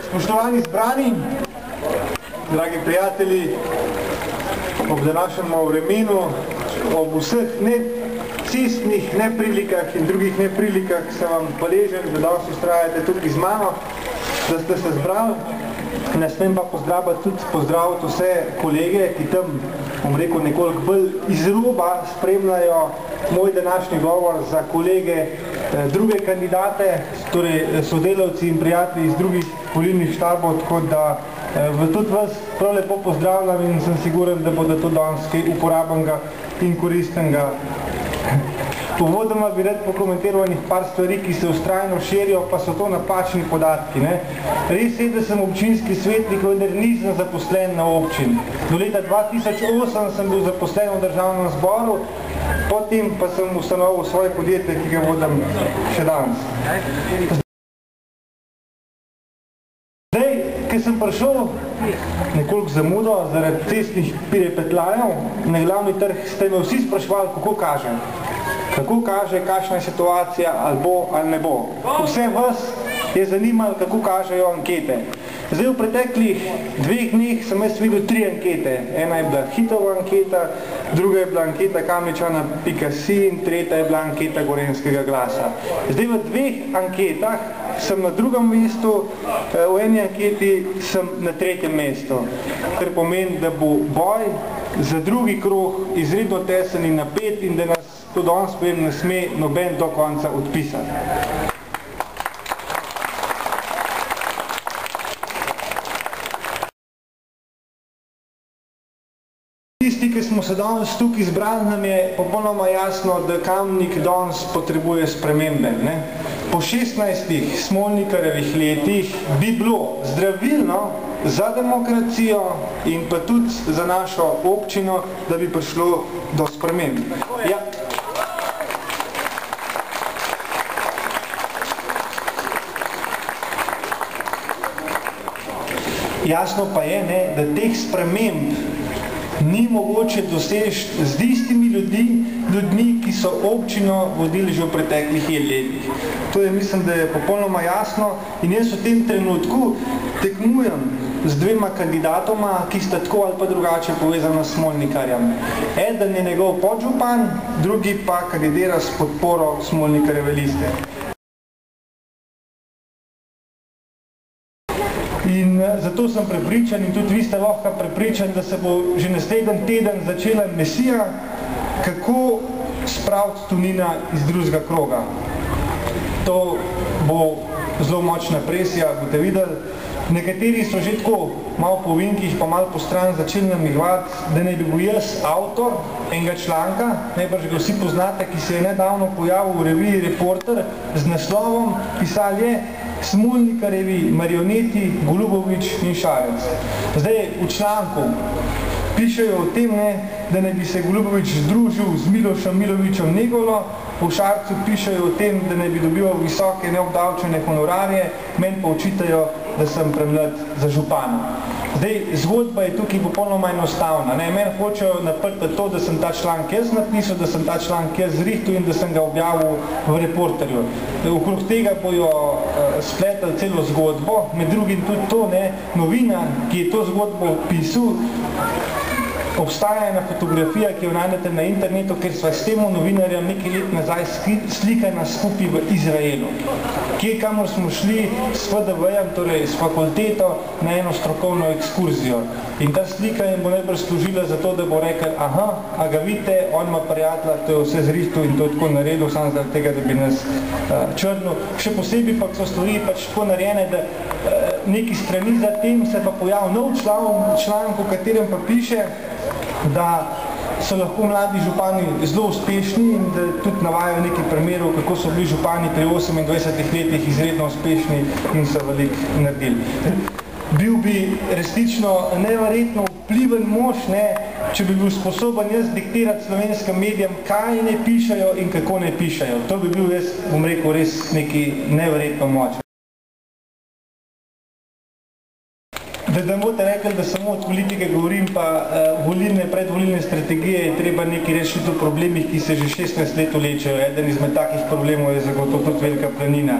Spoštovani zbrani, dragi prijatelji, ob današnjem vremenu, ob vseh cestnih neprilikah in drugih neprilikah sem vam hvaležen, da danes ustrajate tukaj z mano, da ste se zbrali. Ne smem pa pozdraviti vse kolege, ki tam, bom rekel, nekoliko bolj izroba spremljajo moj današnji govor za kolege, druge kandidate, torej sodelavci in prijatelji iz drugih volilnih štabov, tako da tudi vas prav lepo pozdravljam in sem siguren, da bodo to danes kaj uporabnega in koristnega. Uvodoma bi rad pokomentiral enih par stvari, ki se vztrajno širijo, pa so to napačni podatki. Res je, da sem občinski svetnik, vendar nisem zaposlen na občini. Do leta 2008 sem bil zaposlen v državnem zboru, potem pa sem ustanovil svoje podjetje, ki ga vodim še danes. Zdaj, ko sem prišel nekoliko zamudo zaradi cestnih petljajev na glavni trg, ste me vsi spraševali, kako kažem. Kako kaže, kakšna je situacija, ali bo ali ne bo. Vse vas je zanimalo, kako kažejo ankete. Zdaj, v preteklih 2 dneh sem jaz videl 3 ankete. Ena je bila Hitova anketa, druga je bila anketa Kamničana.si in tretja je bila anketa Gorenjskega glasa. Zdaj, v 2 anketah sem na 2. mestu, v eni anketi sem na 3. mestu. Kar pomeni, da bo boj za drugi krog izredno tesen in napet in da nas to danes ne sme noben do konca odpisati. Tisti, ki smo se danes tukaj izbrali, nam je popolnoma jasno, da Kamnik danes potrebuje spremembe. Po 16 Smolnikarjevih letih bi bilo zdravilno za demokracijo in pa tudi za našo občino, da bi prišlo do sprememb. Ja. Jasno pa je, da teh sprememb ni mogoče doseči z istimi ljudmi, ki so občino vodili že v preteklih letih. To je, mislim, da je popolnoma jasno in jaz v tem trenutku tekmujem z 2 kandidatoma, ki sta tako ali pa drugače povezana s Smolnikarjem. Eden je njegov podžupan, drugi pa kandidira s podporo Smolnikarjeve liste. In zato sem prepričan in tudi vi ste lahko prepričan, da se bo že naslednji teden začela misija, kako spraviti Tonina iz drugega kroga. To bo zelo močna presija, boste videli. Nekateri so že tako malo po vinkih, pa malo po stran začeli namigovati, da ne bi bil jaz avtor enega članka, najbrž ga vsi poznate, ki se je nedavno pojavil v reviji Reporter z naslovom, pisal je Smolnikarjevi marioneti Golubovič in Šarec. Zdaj, v članku pišejo o tem, da ne bi se Golubovič združil z Milošem Milovičem Negolo, v Šarcu pišejo o tem, da ne bi dobival visoke neobdavčene honorarje, meni pa očitajo, da sem premlad za župana. Zdaj, zgodba je tukaj popolnoma enostavna. Meni hočejo naprti to, da sem ta članek jaz napisal, da sem ta članek jaz zrihtel in da sem ga objavil v Reporterju. Okrog tega bojo spletali celo zgodbo, med drugim tudi to, novinar, ki je to zgodbo pisal, obstaja ena fotografija, ki jo najdete na internetu, ker sva s tem novinarjem nekaj let nazaj slikana skupaj v Izraelu. Kje, kamor smo šli s FDV-jem, torej s fakulteto, na eno strokovno ekskurzijo. In ta slika jim bo najbolj služila za to, da bo rekel, aha, a ga vidite, on ima prijatelja, to je vse zrihtel in to je tako naredil, samo zaradi tega, da bi nas črnil. Še posebej pa so stvari pač tako narejene, da neki strani za tem se pa pojavil nov članek, v katerem pa piše, da so lahko mladi župani zelo uspešni in da tudi navajajo nekaj primerov, kako so bili župani pri 28 letih izredno uspešni in so veliko naredili. Bil bi resnično neverjetno vpliven mož, če bi bil sposoben jaz diktirati slovenskim medijem, kaj ne pišajo in kako ne pišajo. To bi bil jaz, bom rekel, res nekaj neverjetno moč. Da boste rekli, da samo od politike govorim, pa volilne, predvolilne strategije je treba nekaj rešiti v problemih, ki se že 16 let vlečejo. Eden izmed takih problemov je zagotovo tudi Velika planina.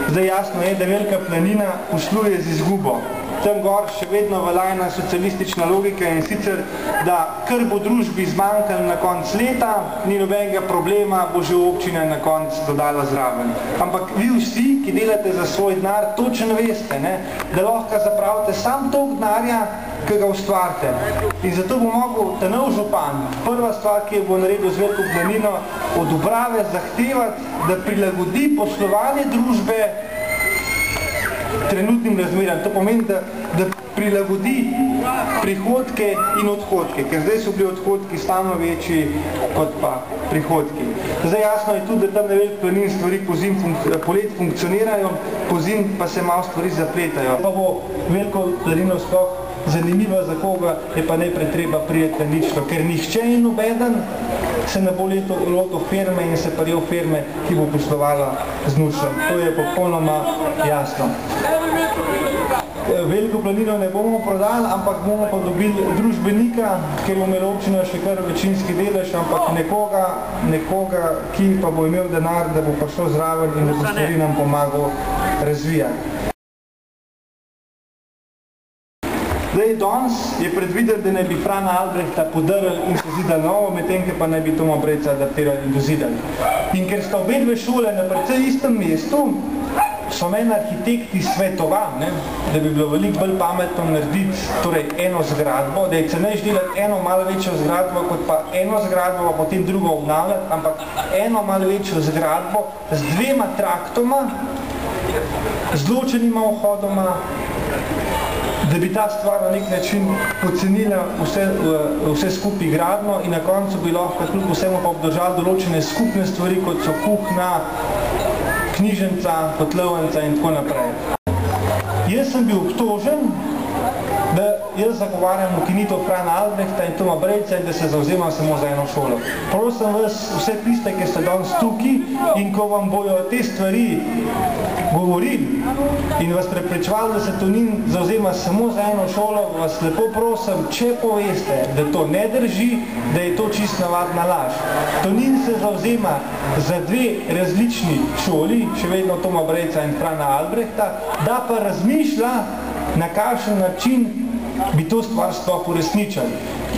Zdaj jasno je, da Velika planina posluje z izgubo. Tam gor še vedno velja ena socialistična logika in sicer, da kar bo družbi zmanjkalo na konc leta, ni nobenega problema, bo že občina na konc dodala zraven. Ampak vi vsi, ki delate za svoj denar, točno veste, ne, da lahko zapravite sam toliko denarja, ki ga ustvarite. In zato bo mogel ta nov župan, prva stvar, ki je bo naredil z Veliko planino, od uprave zahtevati, da prilagodi poslovanje družbe trenutnim razmeram. To pomeni, da prilagodi prihodke in odhodke, ker zdaj so bili odhodki stalno večji kot pa prihodki. Zdaj jasno je tudi, da tam na Veliki planini stvari polet funkcionirajo, pozim pa se malo stvari zapletajo. Pa bo Veliko planino sploh zanimiva za koga, je pa najprej treba prijeti na nično, ker nihče in nobeden se ne bo lotil firme in se prijel firme, ki bo poslovala z nučem. To je popolnoma jasno. Veliko planino ne bomo prodali, ampak bomo pa dobili družbenika, ker bo imela občina še kar večinski delež, ampak nekoga, ki pa bo imel denar, da bo pa šel zraven in da bo stvari nam pomagal razvijati. Zdaj, danes je predviden, da ne bi Frana Albrehta podarili in sozidali novo, medtem pa ne bi Toma Brejca adaptirali in dozidali. In ker sta obe dve šole na precej istem mestu, so meni arhitekti svetovali, da bi bilo veliko bolj pametno narediti torej eno zgradbo, da je ceneč delati eno malo večjo zgradbo, kot pa eno zgradbo, pa potem drugo obnavljati, ampak eno malo večjo zgradbo z dvema traktoma, z ločenima vhodoma, da bi ta stvar na nek način pocenila vse skupaj gradno in na koncu bi lahko kljub vsemu pa obdržali določene skupne stvari, kot so kuhna, knjižnica, kotlovnica in tako naprej. Jaz sem bil obtožen, da jaz zagovarjam ukinitev Frana Albrehta in Toma Brejca in da se zavzemam samo za eno šolo. Prosim vas, vse tiste, ki ste danes tukaj in ko vam bojo te stvari govorili in vas prepričevali, da se Tonin zavzema samo za eno šolo, vas lepo prosim, če poveste, da to ne drži, da je to čist navadna laž. Tonin se zavzema za dve različni šoli, še vedno Toma Brejca in Frana Albrehta, da pa razmišlja, na kakšen način bi to stvar sploh uresničili.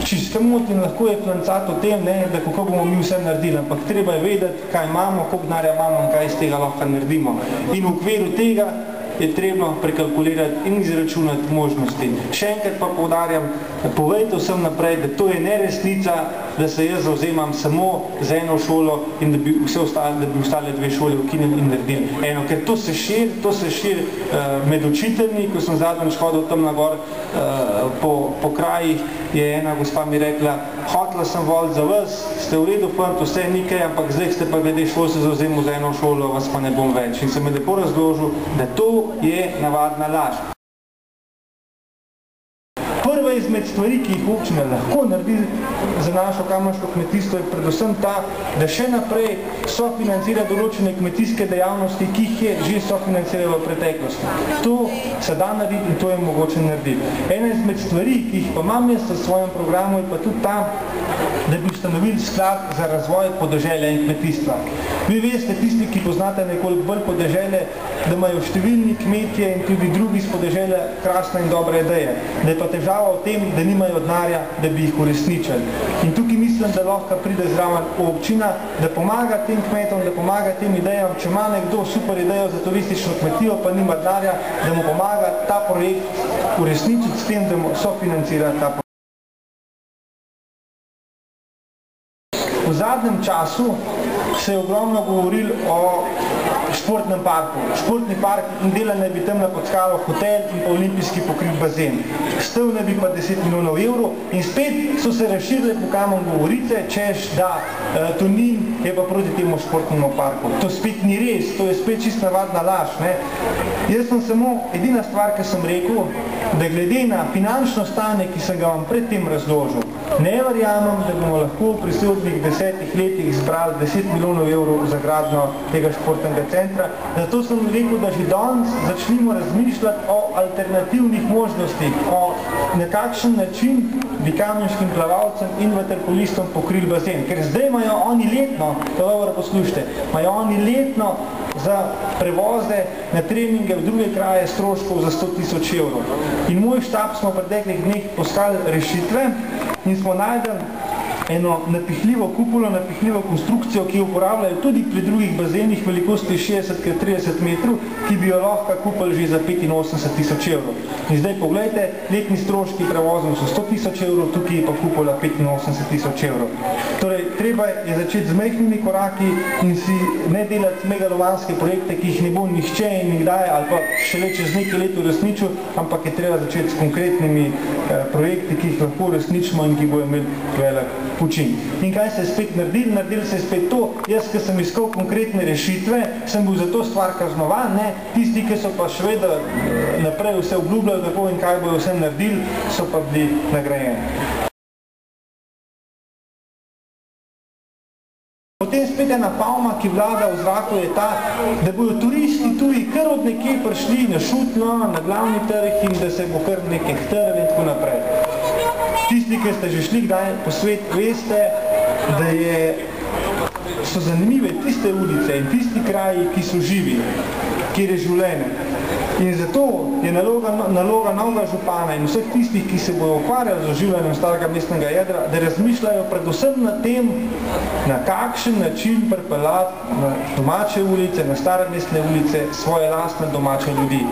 Čisto motim, lahko je flancat o tem, da kako bomo mi vse naredili, ampak treba je vedeti, kaj imamo, koliko denarja imamo in kaj iz tega lahko naredimo. In v okviru tega je treba prekalkulirati in izračunati možnosti. Še enkrat pa poudarjam, povejte vsem naprej, da to je neresnica, da se jaz zavzemam samo za eno šolo in da bi ostale dve šole ukinili in naredili eno. Ker to se širi med učiteljni, ko sem zadnjič hodil tam na gor po krajih, je ena gospa mi rekla, hotela sem voliti za vas, ste v redu fant, vse nikaj, ampak zdaj ste pa glede šol se zavzemil za eno šolo, vas pa ne bom več. In sem me lepo razložil, da to je navadna laž. Prva izmed stvari, ki jih občina lahko naredi za našo kamniško kmetijstvo, je predvsem ta, da še naprej sofinancira določene kmetijske dejavnosti, ki jih je že sofinanciralo v preteklosti. To se da narediti in to je mogoče narediti. Ena izmed stvari, ki jih pa imam jaz v svojem programu, je pa tudi ta, da bi ustanovili sklad za razvoj podeželja in kmetijstva. Vi veste, tisti, ki poznate nekoliko bolj podeželje, da imajo številni kmetje in tudi drugi z podeželja krasne in dobre ideje. Da je pa težava v tem, da nimajo denarja, da bi jih uresničili. In tukaj mislim, da lahko pride zraven občina, da pomaga tem kmetom, da pomaga tem idejam. Če ima nekdo super idejo za turistično kmetijo, pa nima denarja, da mu pomaga ta projekt uresničiti s tem, da mu sofinancira ta projekt. V zadnjem času se je ogromno govorilo o športnem parku. Športni park in dela naj bi tam napotkalo hotel in pa olimpijski pokrit bazen. Stal naj bi pa 10 milijonov evrov in spet so se razširile po kamom govorice, češ, da Tonin je pa proti temu športnemu parku. To spet ni res, to je spet čist navadna laž. Jaz sem samo edina stvar, ki sem rekel, da glede na finančno stanje, ki sem ga vam pred tem razložil, Ne verjamem, da bomo lahko v prihodnjih 10 letih zbrali 10 milijonov evrov za gradnjo tega športnega centra. Zato sem rekel, da že danes začnimo razmišljati o alternativnih možnostih, o nekakšen način bi kamenskim plavalcem in vaterpolistom pokrili bazen. Ker zdaj imajo oni letno, to dobro poslušajte, imajo oni letno za prevoze na treninge v druge kraje stroškov za 100 000 evrov. In moj štab smo v preteklih dneh poskali rešitve in smo najdeli eno napihljivo kupolo, napihljivo konstrukcijo, ki jo uporabljajo tudi pri drugih bazenih velikosti 60x30 metrov, ki bi jo lahko kupili že za 85 000 evrov. In zdaj pogledajte, letni stroški prevozom so 100 000 evrov, tukaj je pa kupola 85 000 evrov. Torej, treba je začeti z majhnimi koraki in si ne delati megalovanske projekte, ki jih ne bo nihče in nikdaj ali pa šele čez nekaj let uresničil, ampak je treba začeti s konkretnimi projekti, ki jih lahko uresničimo in ki bojo imeli velik učin. In kaj se je spet naredili? Naredili se je spet to, jaz, ki sem iskal konkretne rešitve, sem bil za to stvar kaznovan, ne? Tisti, ki so pa še vedno naprej vse obljubljali, kako in kaj bojo vse naredili, so pa bili nagrajeni. Potem spet ena pavma, ki vlada v zraku, je ta, da bojo turisti tuji kar od nekje prišli na Šutno, na glavni trg in da se bo kar nekaj trg in tako naprej. Tisti, ki ste že šli kdaj po svet, veste, da so zanimive tiste ulice in tisti kraji, ki so živi, kjer je življenje. In zato je naloga novega župana in vseh tistih, ki se bojo ukvarjali z oživljanjem starega mestnega jedra, da razmišljajo predvsem na tem, na kakšen način pripeljati na domače ulice, na stare mestne ulice, svoje lastne domače ljudi.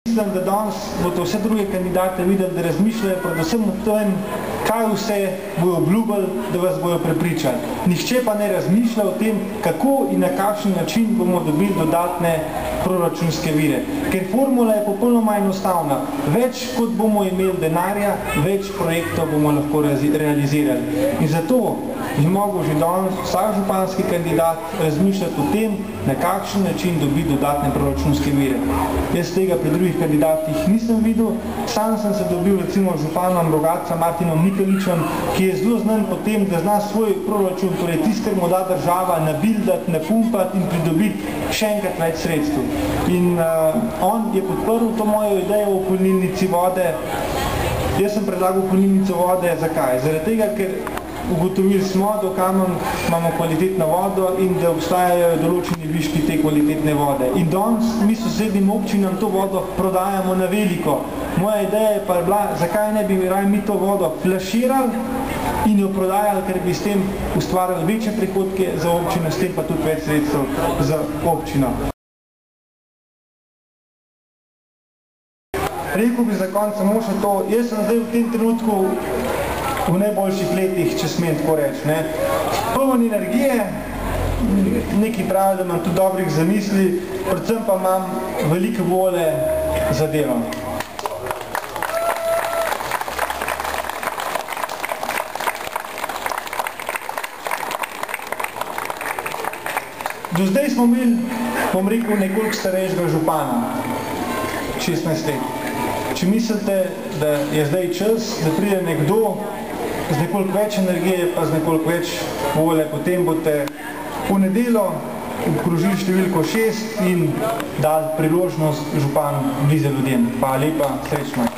Mislim, da danes bodo vse druge kandidate videli, da razmišljajo predvsem o tem, kaj vse bojo obljubili, da vas bojo prepričali. Nihče pa ne razmišlja o tem, kako in na kakšen način bomo dobili dodatne proračunske vire. Ker formula je popolnoma enostavna. Več kot bomo imeli denarja, več projektov bomo lahko realizirali. In zato bi mogel že danes vsak županski kandidat razmišljati o tem, na kakšen način dobiti dodatne proračunske vire. Jaz tega pri drugih kandidatih nisem videl. Sam sem se dobil recimo županom Rogatca Martinom Nikoličem, ki je zelo znan po tem, da zna svoj proračun, torej tisti, kar mu da država, nabildati, napumpati in pridobiti še enkrat več sredstev. In on je podprl to mojo idejo o polnilnici vode. Jaz sem predlagal polnilnico vode. Zakaj? Zaradi tega, ker ugotovili smo, da v Kamen imamo kvalitetno vodo in da obstajajo določeni viški te kvalitetne vode. In danes mi sosednjim občinam to vodo prodajamo na veliko. Moja ideja je pa bila, zakaj ne bi mi to vodo flaširali in jo prodajali, ker bi s tem ustvarjali večje prihodke za občino, s tem pa tudi več sredstev za občino. Rekel bi za konec samo še to, jaz sem zdaj v tem trenutku v najboljših letih, če smem tako reči. Poln energije, neki pravi, da imam tudi dobrih zamisli, predvsem pa imam veliko volje za delo. Do zdaj smo imeli, bom rekel, nekoliko starejšega župana, 16 let. Če mislite, da je zdaj čas, da pride nekdo z nekoliko več energije, pa z nekoliko več volje, potem boste v nedeljo obkrožili številko 6 in dali priložnost županu blizu ljudem. Hvala lepa, srečno.